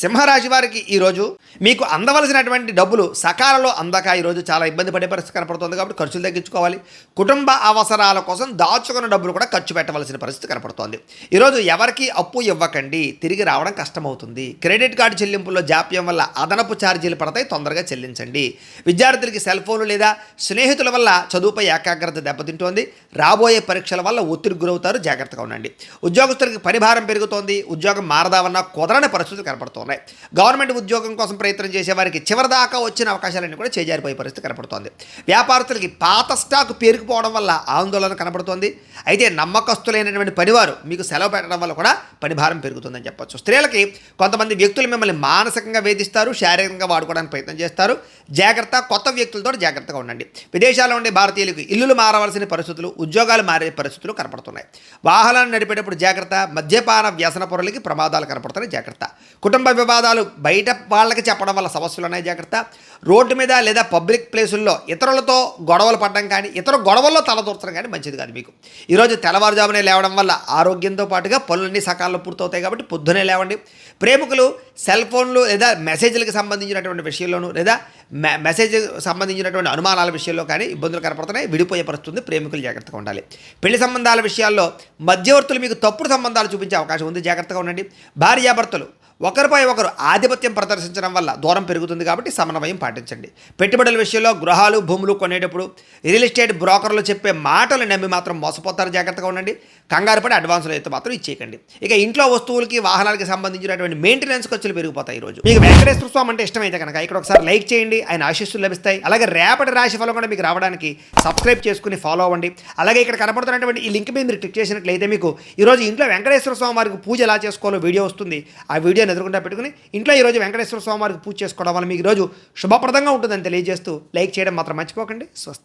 సింహరాశి వారికి ఈరోజు మీకు అందవలసినటువంటి డబ్బులు సకాలంలో అందక ఈరోజు చాలా ఇబ్బంది పడే పరిస్థితి కనపడుతుంది. కాబట్టి ఖర్చులు తగ్గించుకోవాలి. కుటుంబ అవసరాల కోసం దాచుకున్న డబ్బులు కూడా ఖర్చు పెట్టవలసిన పరిస్థితి కనపడుతోంది. ఈరోజు ఎవరికి అప్పు ఇవ్వకండి, తిరిగి రావడం కష్టమవుతుంది. క్రెడిట్ కార్డు చెల్లింపుల్లో జాప్యం వల్ల అదనపు ఛార్జీలు పడతాయి, తొందరగా చెల్లించండి. విద్యార్థులకి సెల్ ఫోన్లు లేదా స్నేహితుల వల్ల చదువుపై ఏకాగ్రత దెబ్బతింటోంది. రాబోయే పరీక్షల వల్ల ఒత్తిడి గురవుతారు, జాగ్రత్తగా ఉండండి. ఉద్యోగస్తులకి పనిభారం పెరుగుతోంది, ఉద్యోగం మారదామన్న కుదరని పరిస్థితులు కనపడుతున్నాయి. గవర్నమెంట్ ఉద్యోగం కోసం ప్రయత్నం చేసే వారికి చివరిదాకా వచ్చిన అవకాశాలన్నీ కూడా చేజారిపోయే పరిస్థితి కనపడుతోంది. వ్యాపారస్తులకి పాత స్టాక్ పేరుకుపోవడం వల్ల ఆందోళన కనపడుతోంది. అయితే నమ్మకస్తులైనటువంటి పనివారు మీకు సెలవు పెట్టడం వల్ల కూడా పనిభారం పెరుగుతుందని చెప్పొచ్చు. స్త్రీలకి కొంతమంది వ్యక్తులు మిమ్మల్ని మానసికంగా వేధిస్తారు, శారీరకంగా వాడుకోవడానికి ప్రయత్నం చేస్తారు. జాగ్రత్త, కొత్త వ్యక్తులతో జాగ్రత్తగా ఉండండి. విదేశాల్లో ఉండే భారతీయులకు ఇల్లులు మారవలసిన పరిస్థితులు, ఉద్యోగాలు మారే పరిస్థితులు కనపడుతున్నాయి. వాహనాలు నడిపేటప్పుడు జాగ్రత్త. మద్యపాన వ్యసన పొరలకి ప్రమాదాలు కనపడుతున్నాయి, జాగ్రత్త. కుటుంబ వివాదాలు బయట వాళ్ళకి చెప్పడం వల్ల సమస్యలు ఉన్నాయి, జాగ్రత్త. రోడ్డు మీద లేదా పబ్లిక్ ప్లేసుల్లో ఇతరులతో గొడవలు పడడం కానీ, ఇతర గొడవల్లో తలదూర్చడం కానీ మంచిది కాదు మీకు. ఈరోజు తెల్లవారుజామునే లేవడం వల్ల ఆరోగ్యంతో పాటుగా పనులన్నీ సకాలంలో పూర్తవుతాయి. కాబట్టి పొద్దునే లేవండి. ప్రేమికులు సెల్ ఫోన్లు లేదా మెసేజ్లకు సంబంధించినటువంటి విషయంలోనూ లేదా మెసేజ్ సంబంధించినటువంటి అనుమానాల విషయంలో కానీ ఇబ్బందులు కనపడుతున్నాయి. విడిపోయే పరిస్థితి, ప్రేమికులు జాగ్రత్తగా ఉండాలి. పెళ్లి సంబంధాల విషయాల్లో మధ్యవర్తులు మీకు తప్పుడు సంబంధాలు చూపించే అవకాశం ఉంది, జాగ్రత్తగా ఉండండి. భార్యాభర్తలు ఒకరిపై ఒకరు ఆధిపత్యం ప్రదర్శించడం వల్ల దూరం పెరుగుతుంది. కాబట్టి సమన్వయం పాటించండి. పెట్టుబడుల విషయంలో గృహాలు, భూములు కొనేటప్పుడు రియల్ ఎస్టేట్ బ్రోకర్లు చెప్పే మాటలు నమ్మి మాత్రం మోసపోతారు, జాగ్రత్తగా ఉండండి. కంగారు పడి అడ్వాన్సులు అయితే మాత్రం ఇచ్చేయకండి. ఇక ఇంట్లో వస్తువులకి, వాహనాలకి సంబంధించినటువంటి మెయింటెనెన్స్ ఖర్చులు పెరిగిపోతాయి. ఈరోజు మీకు వెంకటేశ్వర స్వామి అంటే ఇష్టమైతే కనుక ఇక్కడ ఒకసారి లైక్ చేయండి, ఆయన ఆశీస్సులు లభిస్తాయి. అలాగే రేపటి రాశి ఫలం కూడా మీకు రావడానికి సబ్స్క్రైబ్ చేసుకుని ఫాలో అవ్వండి. అలాగే ఇక్కడ కనపడుతున్నటువంటి ఈ లింక్ మీద మీరు క్లిక్ చేసినట్లయితే మీకు ఈరోజు ఇంట్లో వెంకటేశ్వర స్వామి వారికి పూజ ఎలా చేసుకోవాలో వీడియో వస్తుంది. ఆ వీడియోని ఎదురుకుండా పెట్టుకుని ఇంట్లో ఈరోజు వెంకటేశ్వర స్వామి వారికి పూజ చేసుకోవడం వల్ల మీకు ఈరోజు శుభప్రదంగా ఉంటుందని తెలియజేస్తూ లైక్ చేయడం మాత్రం మర్చిపోకండి. స్వస్తి.